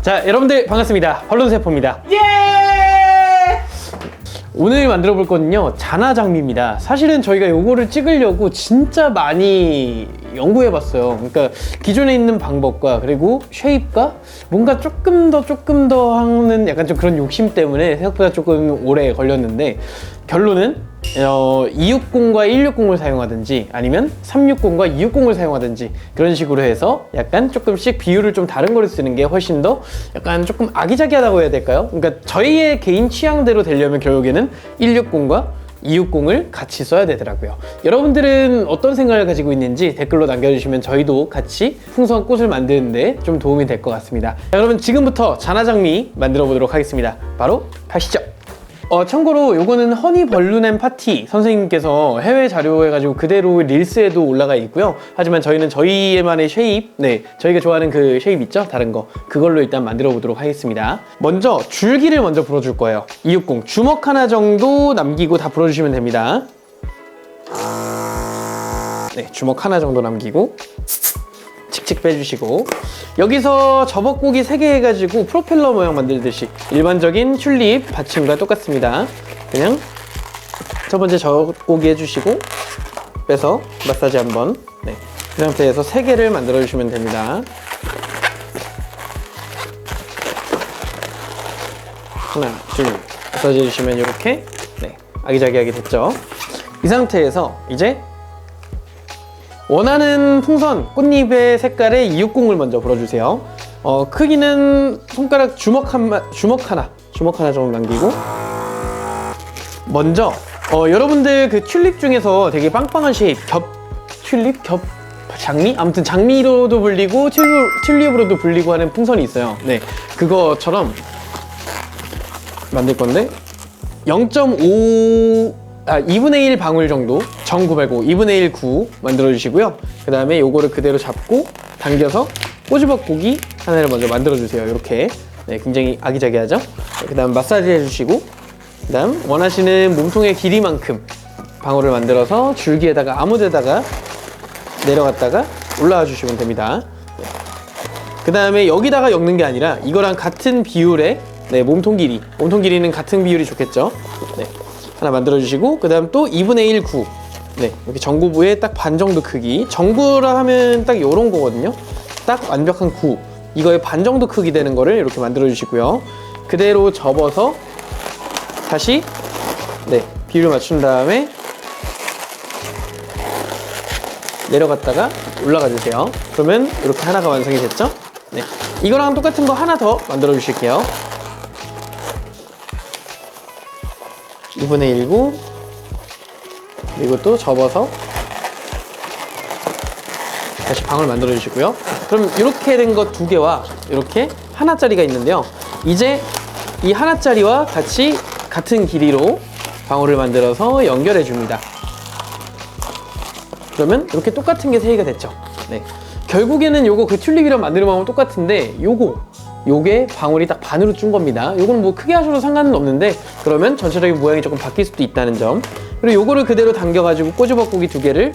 자, 여러분들 반갑습니다. 발론세포입니다. 예! 오늘 만들어 볼 거는요, 자나장미입니다. 사실은 저희가 요거를 찍으려고 진짜 많이 연구해 봤어요. 그러니까 기존에 있는 방법과 그리고 쉐입과 뭔가 조금 더 하는 약간 좀 그런 욕심 때문에 생각보다 조금 오래 걸렸는데, 결론은 260과 160을 사용하든지 아니면 360과 260을 사용하든지 그런 식으로 해서 약간 조금씩 비율을 좀 다른 거를 쓰는 게 훨씬 더 약간 조금 아기자기하다고 해야 될까요? 그러니까 저희의 개인 취향대로 되려면 결국에는 160과 260을 같이 써야 되더라고요. 여러분들은 어떤 생각을 가지고 있는지 댓글로 남겨주시면 저희도 같이 풍성한 꽃을 만드는데 좀 도움이 될 것 같습니다. 자, 그러면 지금부터 자나장미 만들어 보도록 하겠습니다. 바로 가시죠. 참고로 요거는 허니 벌룬 앤 파티 선생님께서 해외 자료해가지고 그대로 릴스에도 올라가 있고요. 하지만 저희는 저희만의 쉐입, 저희가 좋아하는 그 쉐입 있죠? 다른 거, 그걸로 일단 만들어 보도록 하겠습니다. 먼저 줄기를 먼저 불어줄 거예요. 260 주먹 하나 정도 남기고 다 불어주시면 됩니다. 네, 주먹 하나 정도 남기고 칙칙 빼주시고, 여기서 저벅고기 3개 해가지고 프로펠러 모양 만들듯이 일반적인 튤립 받침과 똑같습니다. 그냥 첫 번째 저벅고기 해주시고 빼서 마사지 한번, 그 상태에서 3개를 만들어 주시면 됩니다. 하나, 둘, 마사지 해주시면 이렇게 아기자기하게 됐죠. 이 상태에서 이제 원하는 풍선, 꽃잎의 색깔의 260을 먼저 불어주세요. 크기는 손가락 주먹 하나 정도 남기고, 먼저 여러분들 그 튤립 중에서 되게 빵빵한 쉐입, 튤립? 장미? 아무튼 장미로도 불리고 튤립으로도 불리고 하는 풍선이 있어요. 그거처럼 만들 건데 2분의 1 방울 정도, 1900 2분의 1 9 만들어 주시고요. 그 다음에 요거를 그대로 잡고 당겨서 꼬집어고기 하나를 먼저 만들어 주세요. 이렇게 굉장히 아기자기하죠. 그 다음 마사지 해주시고, 그 다음 원하시는 몸통의 길이만큼 방울을 만들어서 줄기에다가 아무데다가 내려갔다가 올라와 주시면 됩니다. 그 다음에 여기다가 엮는 게 아니라 이거랑 같은 비율의 몸통 길이는 같은 비율이 좋겠죠. 하나 만들어 주시고, 그 다음 또 2분의 1 9 이렇게 전구부의 딱 반 정도 크기, 전구라 하면 딱 요런 거거든요. 딱 완벽한 9, 이거의 반 정도 크기 되는 거를 이렇게 만들어 주시고요. 그대로 접어서 다시 비율을 맞춘 다음에 내려갔다가 올라가 주세요. 그러면 이렇게 하나가 완성이 됐죠. 이거랑 똑같은 거 하나 더 만들어 주실게요. 2분의 1 9, 그리고 또 접어서 다시 방울 만들어 주시고요. 그럼 이렇게 된 거 2개와 이렇게 하나짜리가 있는데요, 이제 이 하나짜리와 같이 같은 길이로 방울을 만들어서 연결해 줍니다. 그러면 이렇게 똑같은 게 3개가 됐죠. 결국에는 요거 그 튤립이랑 만드는 방법은 똑같은데, 요게 방울이 딱 반으로 준 겁니다. 요건 뭐 크게 하셔도 상관은 없는데, 그러면 전체적인 모양이 조금 바뀔 수도 있다는 점. 그리고 요거를 그대로 당겨가지고 꼬집어고기 2개를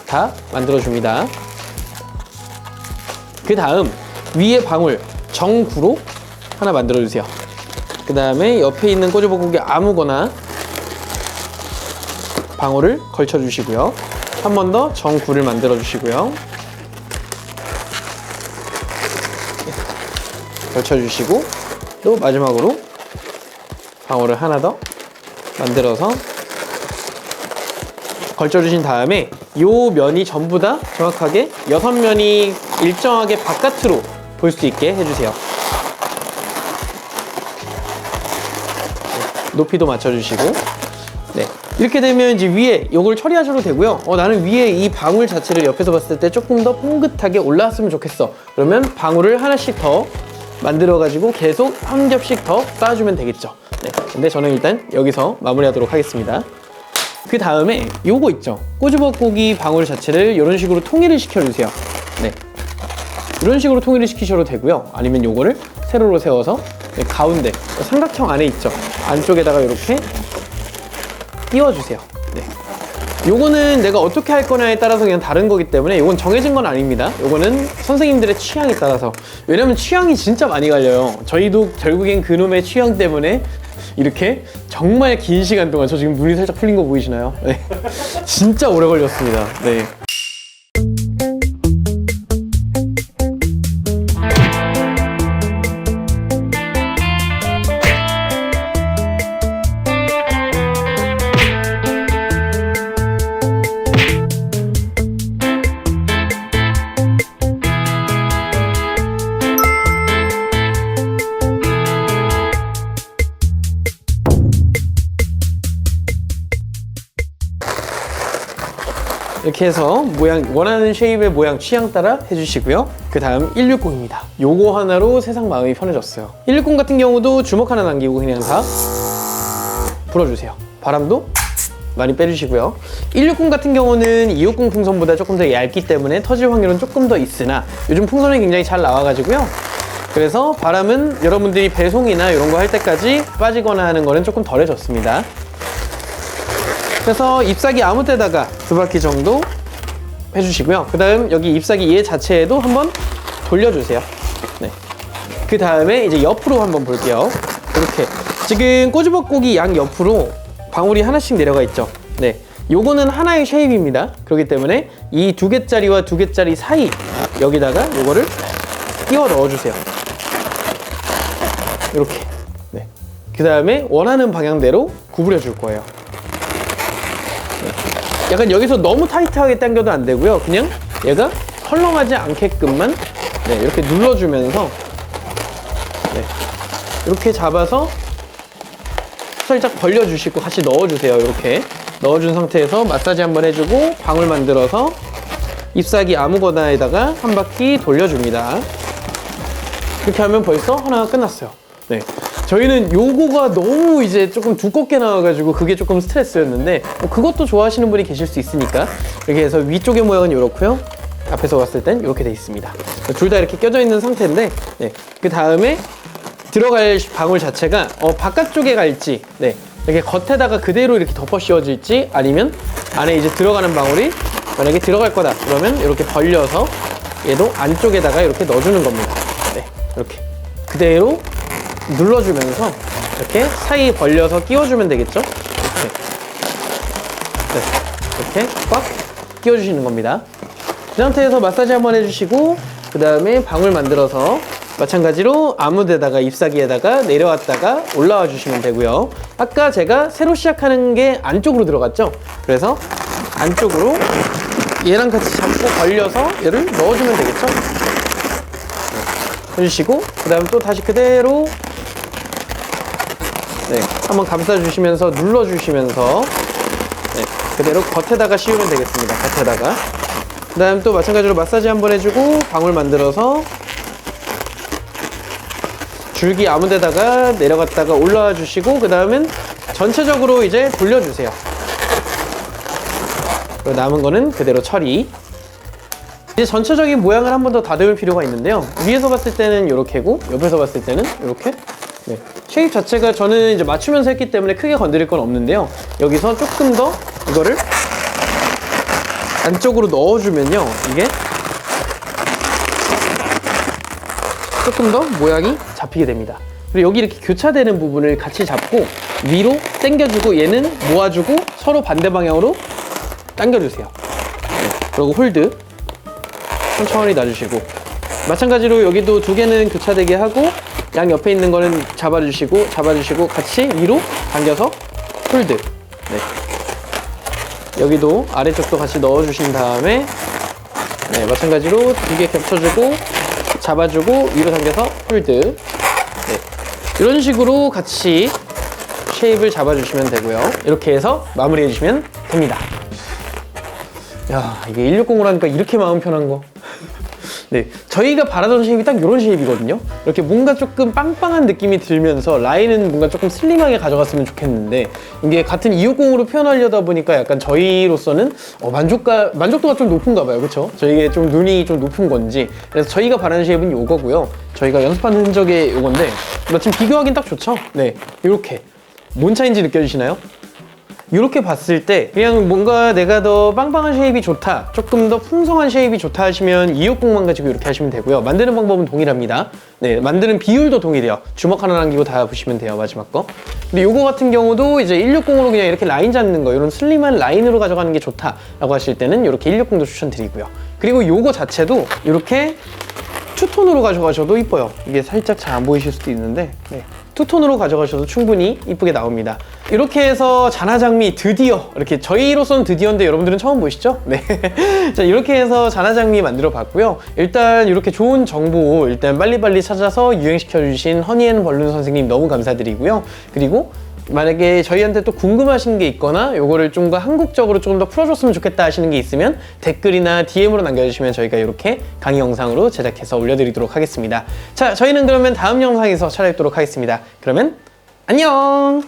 다 만들어줍니다. 그 다음 위에 방울 정구로 하나 만들어주세요. 그 다음에 옆에 있는 꼬집어고기 아무거나 방울을 걸쳐주시고요. 한 번 더 정구를 만들어주시고요. 걸쳐주시고, 또 마지막으로 방울을 하나 더 만들어서 걸쳐주신 다음에 요 면이 전부 다 정확하게 6면이 일정하게 바깥으로 볼 수 있게 해주세요. 높이도 맞춰주시고, 이렇게 되면 이제 위에 요걸 처리하셔도 되고요. 나는 위에 이 방울 자체를 옆에서 봤을 때 조금 더 뽕긋하게 올라왔으면 좋겠어. 그러면 방울을 하나씩 더 만들어가지고 계속 한 겹씩 더 쌓아주면 되겠죠. 근데 저는 일단 여기서 마무리하도록 하겠습니다. 그 다음에 요거 있죠, 꼬집어고기 방울 자체를 이런 식으로 통일을 시켜주세요. 이런 식으로 통일을 시키셔도 되고요. 아니면 요거를 세로로 세워서 가운데 삼각형 안에 있죠, 안쪽에다가 이렇게 끼워주세요. 요거는 내가 어떻게 할 거냐에 따라서 그냥 다른 거기 때문에 요건 정해진 건 아닙니다. 요거는 선생님들의 취향에 따라서. 왜냐면 취향이 진짜 많이 갈려요. 저희도 결국엔 그놈의 취향 때문에 이렇게 정말 긴 시간 동안, 저 지금 눈이 살짝 풀린 거 보이시나요? 네. 진짜 오래 걸렸습니다. 네. 이렇게 해서 모양, 원하는 쉐입의 모양 취향 따라 해주시고요. 그 다음 160입니다. 요거 하나로 세상 마음이 편해졌어요. 160 같은 경우도 주먹 하나 남기고 그냥 다 불어주세요. 바람도 많이 빼주시고요. 160 같은 경우는 260 풍선보다 조금 더 얇기 때문에 터질 확률은 조금 더 있으나 요즘 풍선이 굉장히 잘 나와가지고요. 그래서 바람은 여러분들이 배송이나 이런 거 할 때까지 빠지거나 하는 거는 조금 덜해졌습니다. 그래서 잎사귀 아무 때다가 2바퀴 정도 해주시고요. 그 다음 여기 잎사귀 얘 자체에도 한번 돌려주세요. 네. 그 다음에 이제 옆으로 한번 볼게요. 이렇게 지금 꼬주박고기 양 옆으로 방울이 하나씩 내려가 있죠. 네. 요거는 하나의 쉐입입니다. 그렇기 때문에 이 2개짜리와 2개짜리 사이 여기다가 요거를 끼워 넣어주세요. 이렇게. 네. 그 다음에 원하는 방향대로 구부려 줄 거예요. 약간 여기서 너무 타이트하게 당겨도 안 되고요. 그냥 얘가 헐렁하지 않게끔만 네, 이렇게 눌러주면서 네, 이렇게 잡아서 살짝 벌려주시고 같이 넣어주세요. 이렇게 넣어준 상태에서 마사지 한번 해주고 방울 만들어서 잎사귀 아무거나에다가 한 바퀴 돌려줍니다. 이렇게 하면 벌써 하나가 끝났어요. 네. 저희는 요거가 너무 이제 조금 두껍게 나와가지고 그게 조금 스트레스였는데 뭐 그것도 좋아하시는 분이 계실 수 있으니까 이렇게 해서 위쪽의 모양은 이렇고요. 앞에서 봤을 땐 이렇게 돼 있습니다. 둘 다 이렇게 껴져 있는 상태인데 네. 그 다음에 들어갈 방울 자체가 바깥쪽에 갈지 네. 이렇게 겉에다가 그대로 이렇게 덮어 씌워질지 아니면 안에 이제 들어가는 방울이 만약에 들어갈 거다 그러면 이렇게 벌려서 얘도 안쪽에다가 이렇게 넣어주는 겁니다. 네. 이렇게 그대로 눌러주면서 이렇게 사이 벌려서 끼워주면 되겠죠? 이렇게. 네. 이렇게 꽉 끼워주시는 겁니다. 그 상태에서 마사지 한번 해주시고 그 다음에 방울 만들어서 마찬가지로 아무데다가 잎사귀에다가 내려왔다가 올라와 주시면 되고요. 아까 제가 새로 시작하는 게 안쪽으로 들어갔죠? 그래서 안쪽으로 얘랑 같이 잡고 벌려서 얘를 넣어주면 되겠죠? 네. 해주시고 그 다음 또 다시 그대로 네, 한번 감싸주시면서 눌러주시면서 네, 그대로 겉에다가 씌우면 되겠습니다. 겉에다가 그 다음 또 마찬가지로 마사지 한번 해주고 방울 만들어서 줄기 아무 데다가 내려갔다가 올라와 주시고 그 다음은 전체적으로 이제 돌려주세요. 그리고 남은 거는 그대로 처리. 이제 전체적인 모양을 한 번 더 다듬을 필요가 있는데요. 위에서 봤을 때는 이렇게고 옆에서 봤을 때는 이렇게 네. 쉐입 자체가 저는 이제 맞추면서 했기 때문에 크게 건드릴 건 없는데요. 여기서 조금 더 이거를 안쪽으로 넣어주면요. 이게 조금 더 모양이 잡히게 됩니다. 그리고 여기 이렇게 교차되는 부분을 같이 잡고 위로 당겨주고 얘는 모아주고 서로 반대 방향으로 당겨주세요. 네. 그리고 홀드 천천히 놔주시고 마찬가지로 여기도 2개는 교차되게 하고 양 옆에 있는 거는 잡아주시고 같이 위로 당겨서 홀드. 네. 여기도 아래쪽도 같이 넣어주신 다음에 네, 마찬가지로 2개 겹쳐주고 잡아주고 위로 당겨서 홀드. 네. 이런 식으로 같이 쉐입을 잡아주시면 되고요. 이렇게 해서 마무리해 주시면 됩니다. 야, 이게 160으로 하니까 이렇게 마음 편한 거. 네, 저희가 바라던 쉐입이 딱 이런 쉐입이거든요. 이렇게 뭔가 조금 빵빵한 느낌이 들면서 라인은 뭔가 조금 슬림하게 가져갔으면 좋겠는데 이게 같은 260으로 표현하려다 보니까 약간 저희로서는 만족도가 좀 높은가 봐요. 그렇죠? 저희게 좀 눈이 좀 높은 건지. 그래서 저희가 바라는 쉐입은 요거고요. 저희가 연습하는 흔적의 요건데 마침 비교하기는 딱 좋죠? 네, 이렇게 뭔 차인지 느껴지시나요? 이렇게 봤을 때 그냥 뭔가 내가 더 빵빵한 쉐입이 좋다, 조금 더 풍성한 쉐입이 좋다 하시면 260만 가지고 이렇게 하시면 되고요. 만드는 방법은 동일합니다. 네, 만드는 비율도 동일해요. 주먹 하나 남기고 다 보시면 돼요, 마지막 거. 근데 요거 같은 경우도 이제 160으로 그냥 이렇게 라인 잡는 거, 이런 슬림한 라인으로 가져가는 게 좋다라고 하실 때는 이렇게 160도 추천드리고요. 그리고 요거 자체도 이렇게 투톤으로 가져가셔도 이뻐요. 이게 살짝 잘 안 보이실 수도 있는데, 네. 투톤으로 가져가셔도 충분히 이쁘게 나옵니다. 이렇게 해서 잔화장미 드디어, 이렇게 저희로서는 드디어인데 여러분들은 처음 보시죠? 네. 자, 이렇게 해서 잔화장미 만들어 봤고요. 일단 이렇게 좋은 정보 일단 빨리빨리 찾아서 유행시켜주신 허니앤벌룬 선생님 너무 감사드리고요. 그리고 만약에 저희한테 또 궁금하신 게 있거나 요거를 좀 더 한국적으로 조금 더 풀어줬으면 좋겠다 하시는 게 있으면 댓글이나 DM으로 남겨주시면 저희가 이렇게 강의 영상으로 제작해서 올려드리도록 하겠습니다. 자, 저희는 그러면 다음 영상에서 찾아뵙도록 하겠습니다. 그러면 안녕!